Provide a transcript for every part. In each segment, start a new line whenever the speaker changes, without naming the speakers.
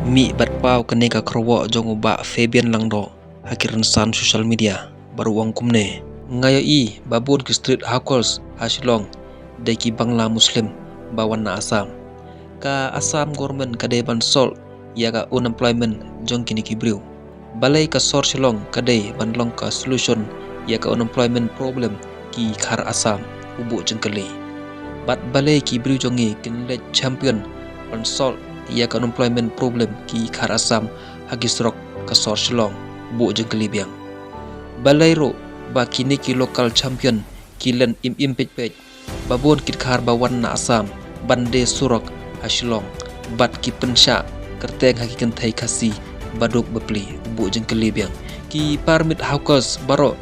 Mi bat pau kaneka krowo jong uba Fabian Langdo hakiran san social media baru wang kumne ngayo I babun ki street hawkers hasilong deki Bangla Muslim bawan na Assam ka Assam government kadai ban sol yaga unemployment jong kini kibriu balai ka sor silong kadai ban long ka solution yaga unemployment problem ki khar Assam ubu jengkali bat balai kibriu jongi kinle champion ban sol yaga unemployment problem ki khar Assam hagisrok ka sor silong bu jengkali biang balai ro ba kini ki local champion kilen im pej babon kit khar bawan na Assam bande surok hasilong bat ki pensha kerteng hakikan thai khasi baduk bepli bu jengkali biang ki permit hawkers baro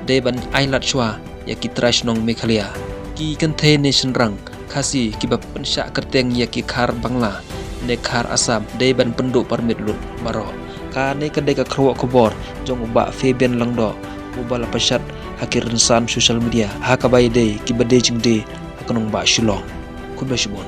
de ban ailat chwa ya ki trash nong Meghalaya ki kan thai nation rang khasi ki bap pensha kerteng ya ki khar Bangla ne khar Assam de ban penduk permit lut baro ka ne ka de ka khro khobor jong ba Fabian Langdo ubala pasat hakiran san social media hakabai de ki bade jing de hakanong ba shilong kun ba shibon